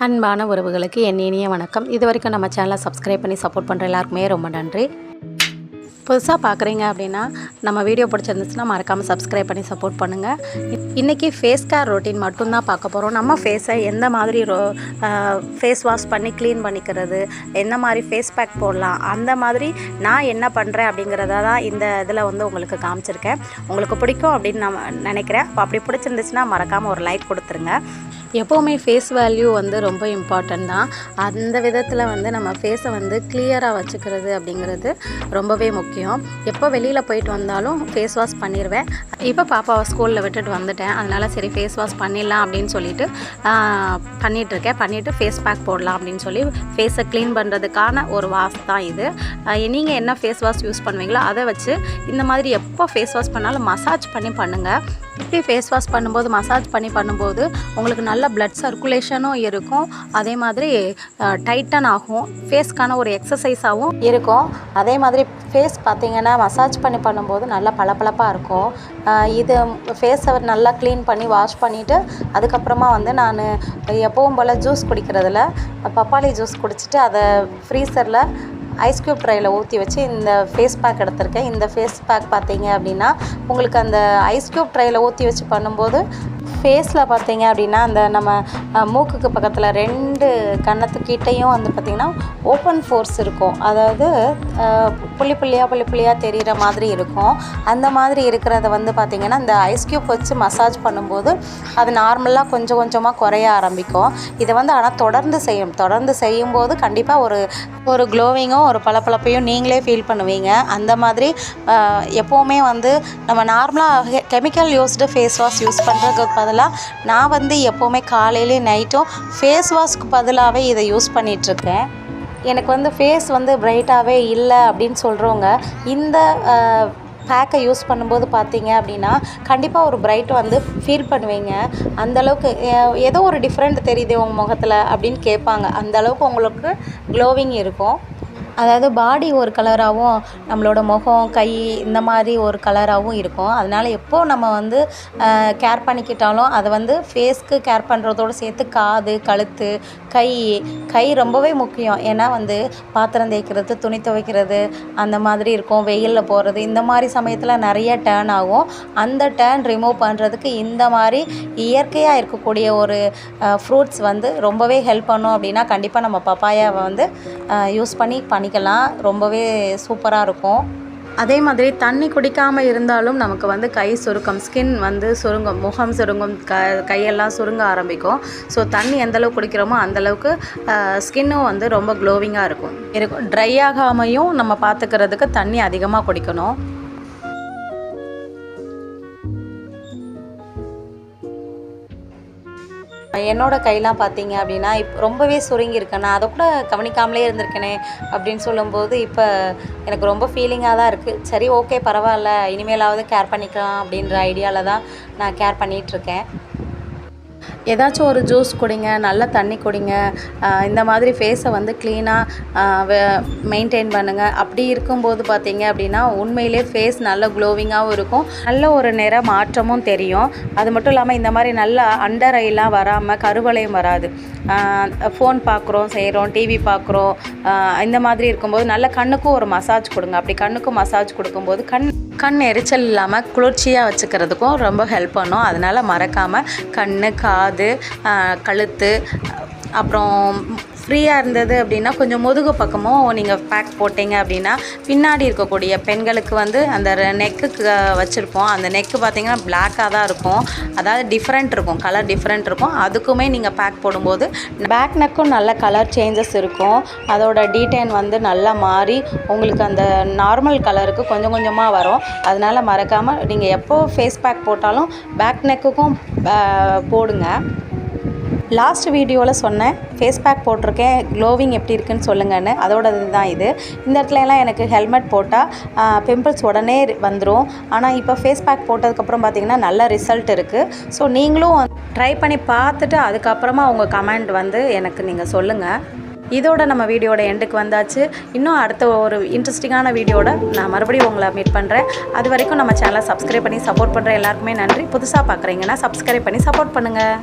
அன்பான உறவுகளுக்கு என் இனிய வணக்கம். இது வரைக்கும் நம்ம சேனலை சப்ஸ்கிரைப் பண்ணி சப்போர்ட் பண்ணுற எல்லாருக்குமே ரொம்ப நன்றி. புதுசாக பார்க்குறீங்க அப்படின்னா நம்ம வீடியோ பிடிச்சிருந்துச்சுன்னா மறக்காமல் சப்ஸ்கிரைப் பண்ணி சப்போர்ட் பண்ணுங்கள். இன்றைக்கி ஃபேஸ் கேர் ரொட்டீன் மட்டும்தான் பார்க்க போகிறோம். நம்ம ஃபேஸை எந்த மாதிரி ஃபேஸ் வாஷ் பண்ணி க்ளீன் பண்ணிக்கிறது, என்ன மாதிரி ஃபேஸ் பேக் போடலாம், அந்த மாதிரி நான் என்ன பண்ணுறேன் அப்படிங்கிறத தான் இந்த இதில் வந்து உங்களுக்கு காமிச்சிருக்கேன். உங்களுக்கு பிடிக்கும் அப்படின்னு நான் நினைக்கிறேன். அப்படி பிடிச்சிருந்துச்சுன்னா மறக்காமல் ஒரு லைக் கொடுத்துருங்க. எப்போவுமே ஃபேஸ் வேல்யூ வந்து ரொம்ப இம்பார்ட்டன்ட் தான். அந்த விதத்தில் வந்து நம்ம ஃபேஸை வந்து கிளியராக வச்சுக்கிறது அப்படிங்கிறது ரொம்பவே முக்கியம். எப்போ வெளியில் போயிட்டு வந்தாலும் ஃபேஸ் வாஷ் பண்ணிடுவேன். இப்போ பாப்பாவை ஸ்கூலில் விட்டுட்டு வந்துட்டேன். அதனால் சரி ஃபேஸ் வாஷ் பண்ணிடலாம் அப்படின்னு சொல்லிட்டு பண்ணிகிட்ருக்கேன். பண்ணிவிட்டு ஃபேஸ் பேக் போடலாம் அப்படின்னு சொல்லி ஃபேஸை க்ளீன் பண்ணுறதுக்கான ஒரு வாஷ் தான் இது. நீங்கள் என்ன ஃபேஸ் வாஷ் யூஸ் பண்ணுவீங்களோ அதை வச்சு இந்த மாதிரி எப்போ ஃபேஸ் வாஷ் பண்ணாலும் மசாஜ் பண்ணி பண்ணுங்கள். இப்படி ஃபேஸ் வாஷ் பண்ணும்போது மசாஜ் பண்ணி பண்ணும்போது உங்களுக்கு நல்ல பிளட் சர்க்குலேஷனும் இருக்கும். அதே மாதிரி டைட்டன் ஆகும். ஃபேஸ்க்கான ஒரு எக்ஸசைஸாகவும் இருக்கும். அதே மாதிரி ஃபேஸ் பார்த்திங்கன்னா மசாஜ் பண்ணி பண்ணும்போது நல்லா பளபளப்பாக இருக்கும். இது ஃபேஸை நல்லா க்ளீன் பண்ணி வாஷ் பண்ணிவிட்டு அதுக்கப்புறமா வந்து நான் எப்பவும் போல் ஜூஸ் குடிக்கிறதுல பப்பாளி ஜூஸ் குடிச்சிட்டு அதை ஃப்ரீசரில் ஐஸ் க்யூப் ட்ரையில் ஊற்றி வச்சு இந்த ஃபேஸ் பேக் எடுத்திருக்கேன். இந்த ஃபேஸ் பேக் பார்த்தீங்க அப்படின்னா உங்களுக்கு அந்த ஐஸ் க்யூப் ட்ரையில் ஊற்றி வச்சு பண்ணும்போது ஃபேஸில் பார்த்தீங்க அப்படின்னா அந்த நம்ம மூக்குக்கு பக்கத்தில் 2 கன்னத்துக்கிட்டையும் வந்து பார்த்திங்கன்னா ஓப்பன் ஃபோர்ஸ் இருக்கும். அதாவது புள்ளி புள்ளியாக தெரிகிற மாதிரி இருக்கும். அந்த மாதிரி இருக்கிறத வந்து பார்த்திங்கன்னா இந்த ஐஸ் க்யூப் வச்சு மசாஜ் பண்ணும்போது அது நார்மலாக கொஞ்சம் கொஞ்சமாக குறைய ஆரம்பிக்கும். இதை வந்து ஆனால் தொடர்ந்து செய்யும்போது கண்டிப்பாக ஒரு க்ளோவிங்கும் ஒரு பளபளப்பையும் நீங்களே ஃபீல் பண்ணுவீங்க. அந்த மாதிரி எப்போவுமே வந்து நம்ம நார்மலாக chemical used face wash use பண்ணுறதுக்கு பதிலாக நான் வந்து எப்போவுமே காலையிலேயும் நைட்டும் ஃபேஸ் வாஷ்க்கு பதிலாகவே இதை யூஸ் பண்ணிகிட்ருக்கேன். எனக்கு வந்து ஃபேஸ் வந்து பிரைட்டாகவே இல்லை அப்படின்னு சொல்கிறவங்க இந்த பேக்கை யூஸ் பண்ணும்போது பார்த்தீங்க அப்படின்னா கண்டிப்பாக ஒரு பிரைட் வந்து ஃபீல் பண்ணுவீங்க. அந்தளவுக்கு ஏதோ ஒரு டிஃப்ரெண்ட் தெரியுது உங்கள் முகத்தில் அப்படின்னு கேட்பாங்க. அந்தளவுக்கு உங்களுக்கு க்ளோவிங் இருக்கும். அதாவது பாடி ஒரு கலராகவும் நம்மளோட முகம் கை இந்த மாதிரி ஒரு கலராகவும் இருக்கும். அதனால் எப்போது நம்ம வந்து கேர் பண்ணிக்கிட்டாலும் அதை வந்து ஃபேஸ்க்கு கேர் பண்ணுறதோடு சேர்த்து காது, கழுத்து, கை ரொம்பவே முக்கியம். ஏன்னா வந்து பாத்திரம் தேய்க்கிறது, துணி துவைக்கிறது அந்த மாதிரி இருக்கும். வெயிலில் போகிறது இந்த மாதிரி சமயத்தில் நிறைய டேர்ன் ஆகும். அந்த டேர்ன் ரிமூவ் பண்ணுறதுக்கு இந்த மாதிரி இயற்கையாக இருக்கக்கூடிய ஒரு ஃப்ரூட்ஸ் வந்து ரொம்பவே ஹெல்ப் பண்ணும். அப்படின்னா கண்டிப்பாக நம்ம பப்பாயாவை வந்து யூஸ் பண்ணிக்கலாம். ரொம்பவே சூப்பராக இருக்கும். அதே மாதிரி தண்ணி குடிக்காமல் இருந்தாலும் நமக்கு வந்து கை சுருக்கம், ஸ்கின் வந்து சுருங்கும், முகம் சுருங்கும், கையெல்லாம் சுருங்க ஆரம்பிக்கும். ஸோ தண்ணி எந்தளவுக்கு குடிக்கிறோமோ அந்தளவுக்கு ஸ்கின்னும் வந்து ரொம்ப க்ளோவிங்காக இருக்கும். ட்ரை ஆகாமையும் நம்ம பார்த்துக்கிறதுக்கு தண்ணி அதிகமாக குடிக்கணும். என்னோட கையெல்லாம் பார்த்தீங்க அப்படின்னா இப்போ ரொம்பவே சுருங்கியிருக்கேன். நான் அதை கூட கவனிக்காமலே இருந்திருக்கேனே அப்படின்னு சொல்லும்போது இப்போ எனக்கு ரொம்ப ஃபீலிங்காக தான் இருக்குது. சரி ஓகே பரவாயில்ல, இனிமேலாவது கேர் பண்ணிக்கலாம் அப்படின்ற ஐடியாவில் தான் நான் கேர் பண்ணிகிட்ருக்கேன். ஏதாச்சும் ஒரு ஜூஸ் குடிங்க, நல்ல தண்ணி குடிங்க. இந்த மாதிரி ஃபேஸை வந்து க்ளீனாக மெயின்டைன் பண்ணுங்கள். அப்படி இருக்கும்போது பார்த்தீங்க அப்படின்னா உண்மையிலே ஃபேஸ் நல்ல க்ளோவிங்காகவும் இருக்கும். நல்ல ஒரு நிற மாற்றமும் தெரியும். அது மட்டும் இல்லாமல் இந்த மாதிரி நல்லா அண்டர் ஐலாம் வராமல் கருவளையும் வராது. ஃபோன் பார்க்குறோம், செய்கிறோம், டிவி பார்க்குறோம், இந்த மாதிரி இருக்கும்போது நல்ல கண்ணுக்கும் ஒரு மசாஜ் கொடுங்க. அப்படி கண்ணுக்கும் மசாஜ் கொடுக்கும்போது கண் எரிச்சல் இல்லாமல் குளிர்ச்சியாக வச்சுக்கிறதுக்கும் ரொம்ப ஹெல்ப் பண்ணும். அதனால் மறக்காமல் கண், காது, கழுத்து, அப்புறம் ஃப்ரீயாக இருந்தது அப்படின்னா கொஞ்சம் முதுகு பக்கமும் நீங்கள் பேக் போட்டிங்க அப்படின்னா பின்னாடி இருக்கக்கூடிய பெண்களுக்கு வந்து அந்த நெக்குக்கு வச்சுருப்போம். அந்த நெக்கு பார்த்திங்கன்னா பிளாக்காக தான் இருக்கும். அதாவது டிஃப்ரெண்ட் இருக்கும், கலர் டிஃப்ரெண்ட் இருக்கும். அதுக்குமே நீங்கள் பேக் போடும்போது பேக் நெக்கும் நல்ல கலர் சேஞ்சஸ் இருக்கும். அதோட டீடைன் வந்து நல்லா மாறி உங்களுக்கு அந்த நார்மல் கலருக்கு கொஞ்சம் கொஞ்சமாக வரும். அதனால் மறக்காமல் நீங்கள் எப்போ ஃபேஸ் பேக் போட்டாலும் பேக் நெக்குக்கும் போடுங்க. லாஸ்ட் வீடியோவில் சொன்னேன் ஃபேஸ் பேக் போட்டிருக்கேன், க்ளோவிங் எப்படி இருக்குன்னு சொல்லுங்கன்னு. அதோட இதுதான் இது. இந்த இடத்துலலாம் எனக்கு ஹெல்மெட் போட்டால் பிம்பிள்ஸ் உடனே வந்துடும். ஆனால் இப்போ ஃபேஸ் பேக் போட்டதுக்கப்புறம் பார்த்திங்கன்னா நல்ல ரிசல்ட் இருக்குது. ஸோ நீங்களும் ட்ரை பண்ணி பார்த்துட்டு அதுக்கப்புறமா உங்கள் கமெண்ட் வந்து எனக்கு நீங்கள் சொல்லுங்கள். இதோட நம்ம வீடியோட எண்டுக்கு வந்தாச்சு. இன்னும் அடுத்த ஒரு இன்ட்ரெஸ்டிங்கான வீடியோட நான் மறுபடியும் உங்களை மீட் பண்ணுறேன். அது வரைக்கும் நம்ம சேனலை சப்ஸ்கிரைப் பண்ணி சப்போர்ட் பண்ணுற எல்லாருக்குமே நன்றி. புதுசாக பார்க்குறீங்கன்னா சப்ஸ்கிரைப் பண்ணி சப்போர்ட் பண்ணுங்கள்.